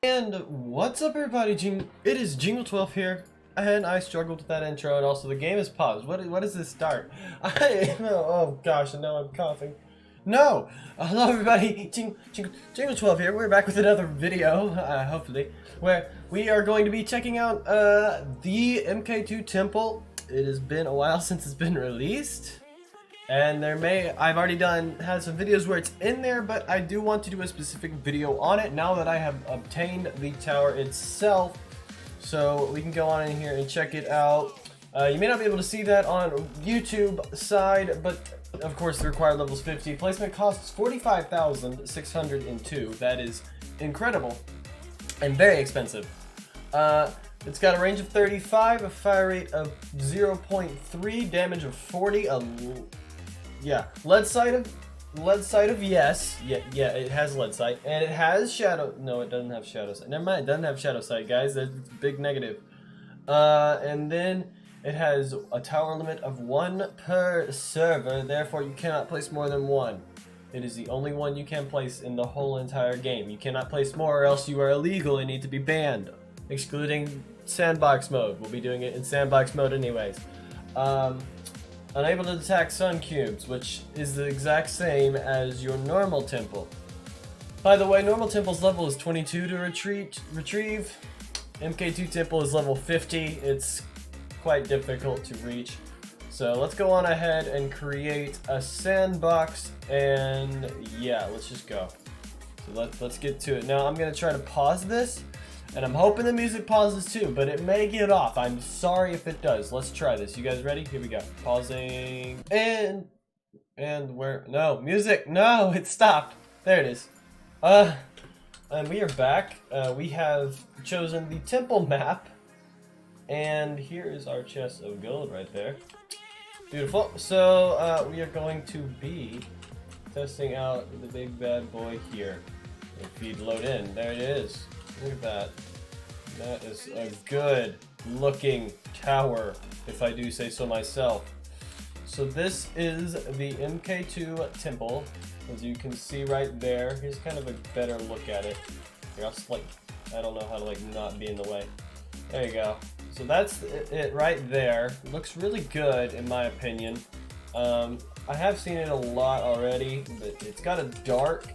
And what's up, everybody? It is Jingle12 here, and I struggled with that intro, and also the game is paused. What does this start? Oh gosh, and now I'm coughing. No! Hello everybody, Jingle12 here. We're back with another video, hopefully, where we are going to be checking out the MK2 Temple. It has been a while since it's been released. And I've already had some videos where it's in there, but I do want to do a specific video on it now that I have obtained the tower itself. So we can go on in here and check it out. You may not be able to see that on YouTube side, but of course the required level is 50. Placement costs 45,602. That is incredible and very expensive. It's got a range of 35, a fire rate of 0.3, damage of 40, yeah, lead sight of yes. Yeah, it has lead sight, and it has shadow. No, it doesn't have shadow sight. Never mind, it doesn't have shadow sight, guys. That's a big negative. And then it has a tower limit of 1 per server. Therefore, you cannot place more than 1. It is the only one you can place in the whole entire game. You cannot place more, or else you are illegal and need to be banned, excluding sandbox mode. We'll be doing it in sandbox mode anyways. Unable to detect sun cubes, which is the exact same as your normal temple. By the way, normal temple's level is 22 to retrieve. MK2 Temple is level 50. It's quite difficult to reach. So let's go on ahead and create a sandbox, and yeah, let's just go. So let's get to it. Now I'm gonna try to pause this, and I'm hoping the music pauses too, but it may get off. I'm sorry if it does. Let's try this. You guys ready? Here we go. Pausing. And where? No, music. No, it stopped. There it is. And we are back. We have chosen the temple map. And here is our chest of gold right there. Beautiful. So we are going to be testing out the big bad boy here. If he'd load in. There it is. Look at that. That is a good looking tower, if I do say so myself. So this is the MK2 Temple, as you can see right there. Here's kind of a better look at it. Here, I don't know how to not be in the way. There you go. So that's it right there. Looks really good in my opinion. I have seen it a lot already, but it's got a dark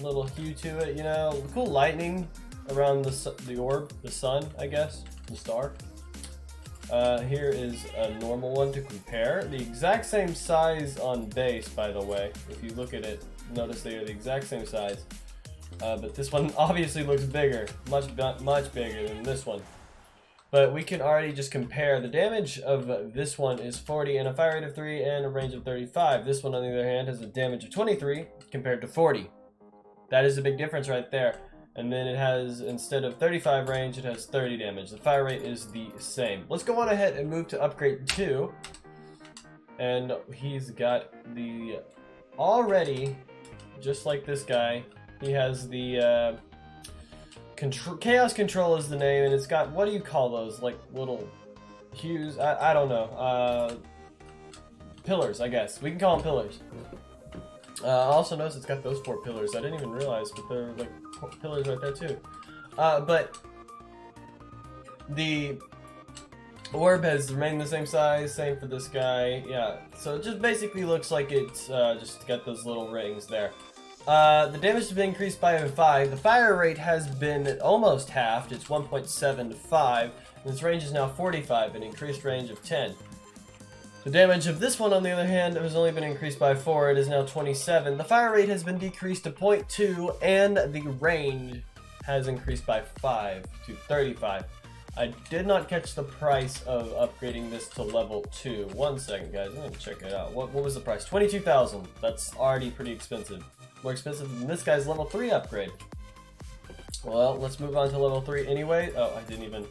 little hue to it, you know. Cool lightning around the orb, the sun, I guess, the star. Here is a normal one to compare. The exact same size on base, by the way. If you look at it, notice they are the exact same size. But this one obviously looks bigger, much bigger than this one. But we can already just compare. The damage of this one is 40 and a fire rate of 3 and a range of 35. This one, on the other hand, has a damage of 23 compared to 40. That is a big difference right there. And then it has, instead of 35 range, it has 30 damage. The fire rate is the same. Let's go on ahead and move to upgrade 2. And he's got the, already, just like this guy, he has the Chaos Control is the name, and it's got, what do you call those? Like little hues? I don't know. Pillars, I guess. We can call them pillars. I also noticed it's got those 4 pillars. I didn't even realize, but they're like pillars right there too. But the orb has remained the same size, same for this guy. Yeah, so it just basically looks like it's just got those little rings there. The damage has been increased by 5. The fire rate has been almost halved. It's 1.75, and its range is now 45, an increased range of 10. The damage of this one, on the other hand, has only been increased by 4. It is now 27. The fire rate has been decreased to 0.2, and the range has increased by 5 to 35. I did not catch the price of upgrading this to level 2. 1 second, guys. I'm going to check it out. What was the price? 22,000. That's already pretty expensive. More expensive than this guy's level 3 upgrade. Well, let's move on to level 3 anyway. Oh, I didn't even...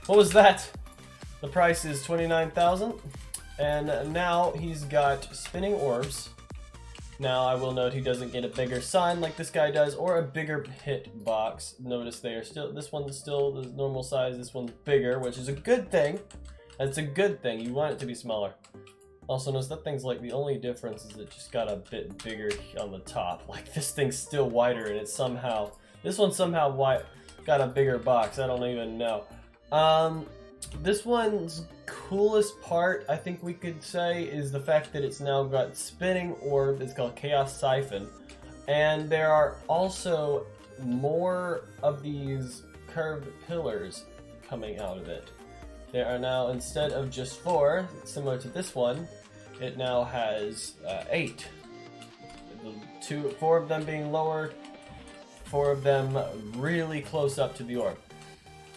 What was that? The price is 29,000, and now he's got spinning orbs. Now I will note he doesn't get a bigger sun like this guy does, or a bigger hit box. Notice they are still, this one's still the normal size, this one's bigger, which is a good thing. That's a good thing. You want it to be smaller. Also notice that thing's like, the only difference is it just got a bit bigger on the top. Like this thing's still wider and it somehow This one somehow got a bigger box. I don't even know. This one's coolest part, I think we could say, is the fact that it's now got spinning orb. It's called Chaos Siphon. And there are also more of these curved pillars coming out of it. There are now, instead of just 4, similar to this one, it now has 8. 4 of them being lower, 4 of them really close up to the orb.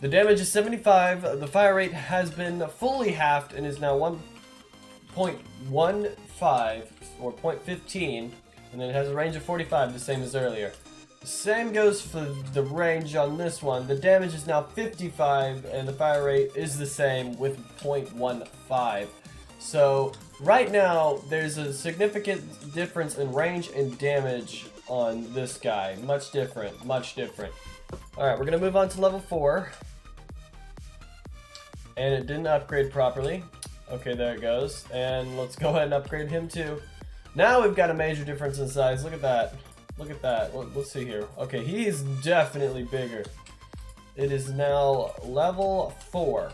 The damage is 75, the fire rate has been fully halved and is now 1.15 or 0.15, and then it has a range of 45, the same as earlier. The same goes for the range on this one. The damage is now 55 and the fire rate is the same with 0.15. So right now there's a significant difference in range and damage on this guy. Much different, much different. Alright, we're gonna move on to level 4. And it didn't upgrade properly. Okay, there it goes. And let's go ahead and upgrade him too. Now we've got a major difference in size. Look at that. Look at that. Let's see here. Okay, he is definitely bigger. It is now level 4.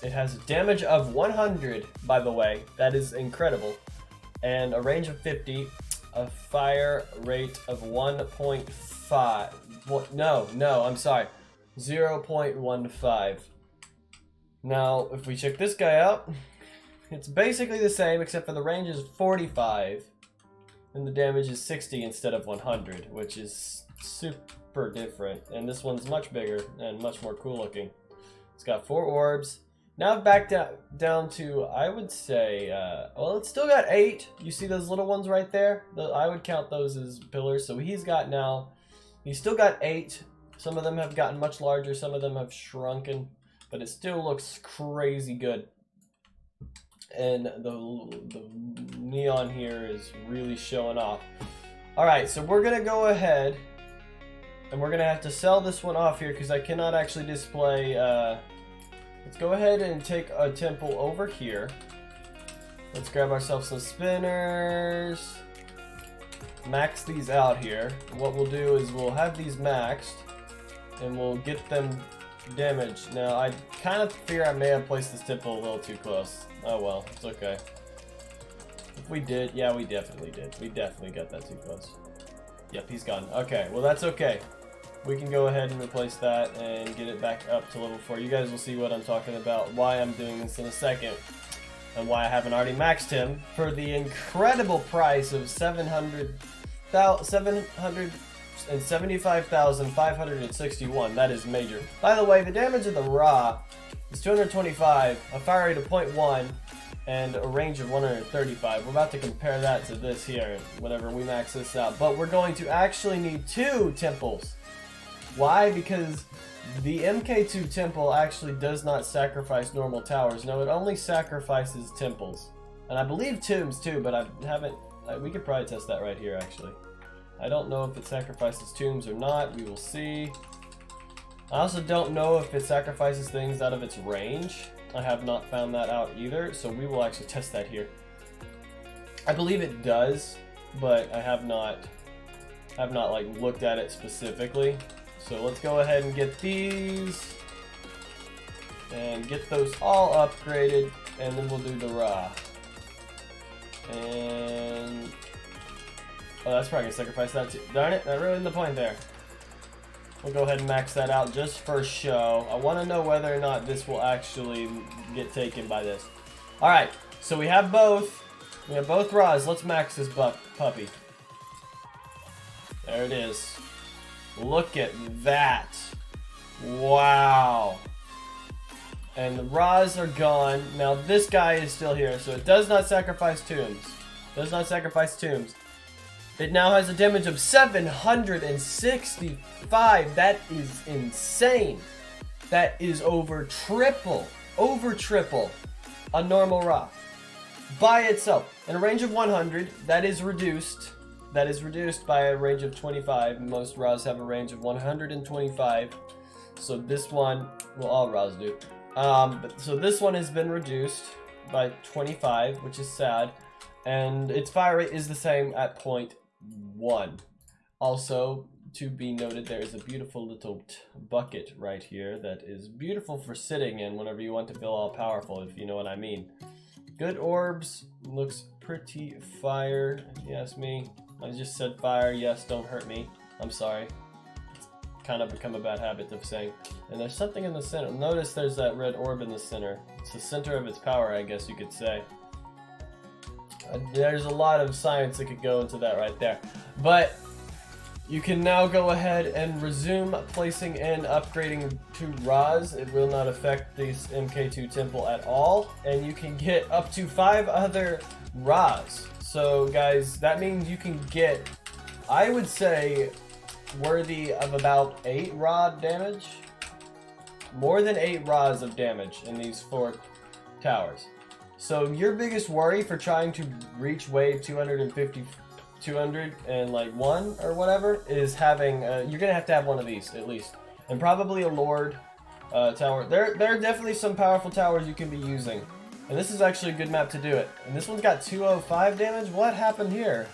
It has a damage of 100, by the way. That is incredible. And a range of 50. A fire rate of 1.5. What? No, I'm sorry. 0.15. Now, if we check this guy out, it's basically the same, except for the range is 45. And the damage is 60 instead of 100, which is super different. And this one's much bigger and much more cool looking. It's got 4 orbs. Now back down to, I would say, well, it's still got 8. You see those little ones right there? I would count those as pillars. So he's still got 8. Some of them have gotten much larger. Some of them have shrunken. But it still looks crazy good. And the neon here is really showing off. Alright, so we're going to go ahead and we're going to have to sell this one off here because I cannot actually display. Let's go ahead and take a temple over here. Let's grab ourselves some spinners. Max these out here. And what we'll do is we'll have these maxed and we'll get them damaged. Now, I kind of fear I may have placed this temple a little too close. Oh well, it's okay. If we did, yeah, we definitely did. We definitely got that too close. Yep, he's gone. Okay, well that's okay. We can go ahead and replace that and get it back up to level 4. You guys will see what I'm talking about, why I'm doing this in a second, and why I haven't already maxed him for the incredible price of 775,561. That is major. By the way, the damage of the Ra is 225, a fire rate of 0.1, and a range of 135. We're about to compare that to this here whenever we max this out. But we're going to actually need 2 temples. Why? Because the MK2 Temple actually does not sacrifice normal towers. No, it only sacrifices temples. And I believe tombs too, but I haven't... we could probably test that right here, actually. I don't know if it sacrifices tombs or not. We will see. I also don't know if it sacrifices things out of its range. I have not found that out either, so we will actually test that here. I believe it does, but I have not like looked at it specifically. So let's go ahead and get these and get those all upgraded, and then we'll do the Ra. And oh, that's probably gonna sacrifice that too. Darn it, that ruined the point there. We'll go ahead and max that out just for show. I want to know whether or not this will actually get taken by this. Alright, so we have both. We have both Ras. Let's max this puppy. There it is. Look at that. Wow. And the Ras are gone. Now this guy is still here, so it does not sacrifice tombs. Does not sacrifice tombs. It now has a damage of 765. That is insane. That is over triple a normal Ra by itself. In a range of 100, that is reduced. That is reduced by a range of 25. Most Ras have a range of 125. So this one, well, all Ras do. So this one has been reduced by 25, which is sad. And its fire rate is the same at 0.1. Also, to be noted, there is a beautiful little bucket right here that is beautiful for sitting in whenever you want to feel all powerful, if you know what I mean. Good orbs, looks pretty fire, if you ask me. I just said fire, yes, don't hurt me. I'm sorry. It's kind of become a bad habit of saying. And there's something in the center. Notice there's that red orb in the center. It's the center of its power, I guess you could say. There's a lot of science that could go into that right there. But you can now go ahead and resume placing and upgrading to Raz. It will not affect this MK2 Temple at all. And you can get up to 5 other Raz. So guys, that means you can get, I would say, worthy of about 8 rod damage. More than 8 rods of damage in these 4 towers. So your biggest worry for trying to reach wave 250, 201 or whatever is having, you're gonna have to have one of these at least. And probably a Lord tower. There are definitely some powerful towers you can be using. And this is actually a good map to do it. And this one's got 205 damage. What happened here?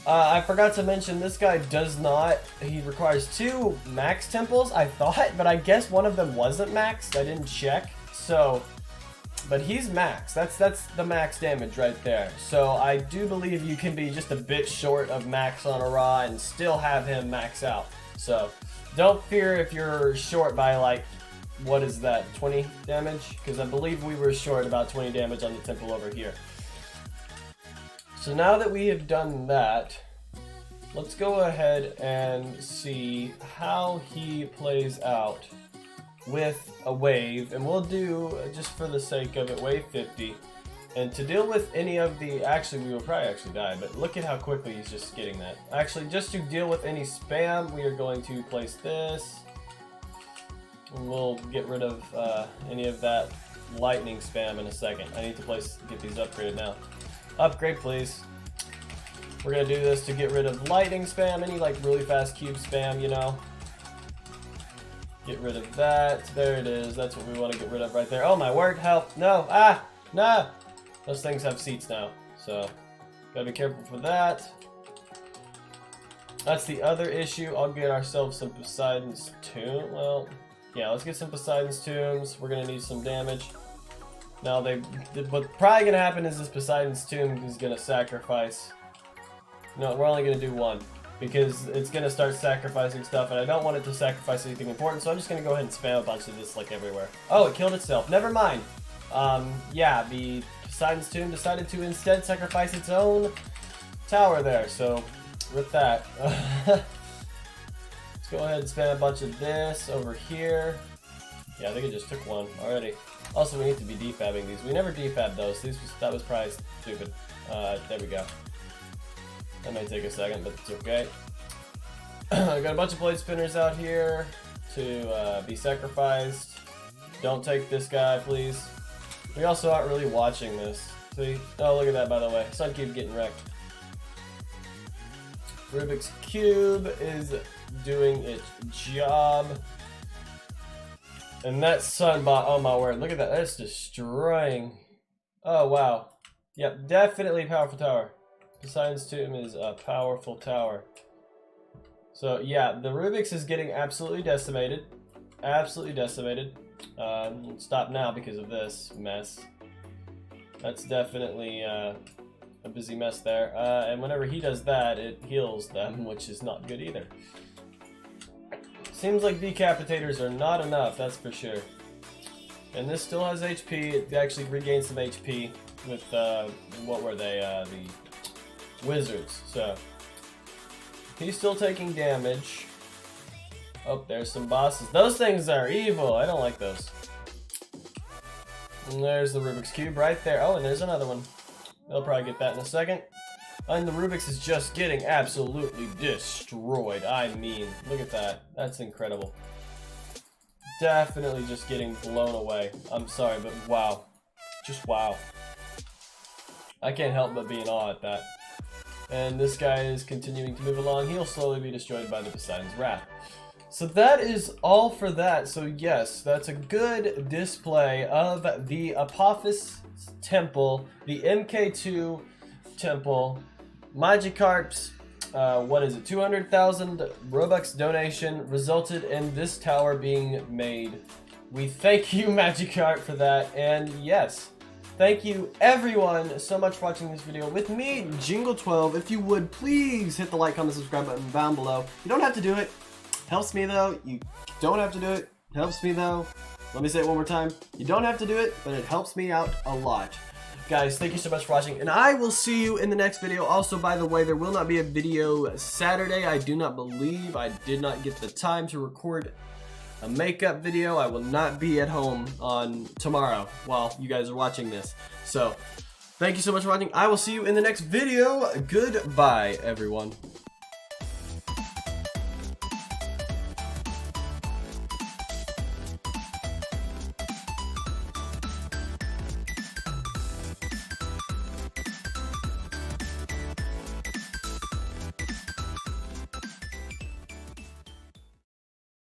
I forgot to mention, this guy does not, he requires 2 max temples, I thought, but I guess one of them wasn't maxed. I didn't check. So, but he's max. That's the max damage right there. So I do believe you can be just a bit short of max on a Ra and still have him max out. So don't fear if you're short by like, what is that, 20 damage? Because I believe we were short about 20 damage on the temple over here. So now that we have done that, let's go ahead and see how he plays out with a wave, and we'll do, just for the sake of it, wave 50. And to deal with any of the, actually we will probably actually die, but look at how quickly he's just getting that. Actually, just to deal with any spam, we are going to place this, and we'll get rid of any of that lightning spam in a second. I need to get these upgraded now. Upgrade, please. We're gonna do this to get rid of lightning spam, any like really fast cube spam, you know. Get rid of that. There it is. That's what we want to get rid of right there. Oh my word, help. No. Ah, no. Those things have seats now. So, gotta be careful for that. That's the other issue. I'll get ourselves some Poseidon's Tomb. Well, yeah, let's get some Poseidon's Tombs. We're gonna need some damage. Now, what's probably gonna happen is this Poseidon's Tomb is gonna sacrifice. No, we're only gonna do 1. Because it's going to start sacrificing stuff, and I don't want it to sacrifice anything important, so I'm just going to go ahead and spam a bunch of this, like, everywhere. Oh, it killed itself. Never mind. Yeah, the Poseidon's Tomb decided to instead sacrifice its own tower there, so with that, let's go ahead and spam a bunch of this over here. Yeah, I think it just took 1 already. Also, we need to be defabbing these. We never defab those. That was probably stupid. There we go. That may take a second, but it's okay. I got a bunch of blade spinners out here to be sacrificed. Don't take this guy, please. We also aren't really watching this. See? Oh, look at that, by the way. Sun Cube getting wrecked. Rubik's Cube is doing its job. And that Sunbot, oh my word, look at that. That's destroying. Oh, wow. Yep, definitely powerful tower. Poseidon's Tomb is a powerful tower. So yeah, the Rubik's is getting absolutely decimated. Absolutely decimated. Stop now because of this mess. That's definitely a busy mess there. And whenever he does that, it heals them, which is not good either. Seems like decapitators are not enough, that's for sure. And this still has HP. It actually regained some HP with, what were they? The wizards. So he's still taking damage. Oh, there's some bosses. Those things are evil. I don't like those. And there's the Rubik's Cube right there. Oh, and there's another one. They'll probably get that in a second. And the Rubik's is just getting absolutely destroyed. I mean, look at that. That's incredible. Definitely just getting blown away. I'm sorry, but wow. Just wow. I can't help but be in awe at that. And this guy is continuing to move along. He'll slowly be destroyed by the Poseidon's Wrath. So that is all for that. So yes, that's a good display of the Apophis Temple, the MK2 Temple, Magikarp's what is it, 200,000 Robux donation resulted in this tower being made. We thank you, Magikarp, for that, and yes, thank you everyone so much for watching this video with me, Jingle12. If you would, please hit the like, comment, subscribe button down below. You don't have to do it. Helps me though. You don't have to do it. Helps me though. Let me say it one more time. You don't have to do it, but it helps me out a lot. Guys, thank you so much for watching, and I will see you in the next video. Also, by the way, there will not be a video Saturday. I do not believe. I did not get the time to record a makeup video. I will not be at home on tomorrow while you guys are watching this. So, thank you so much for watching. I will see you in the next video. Goodbye, everyone.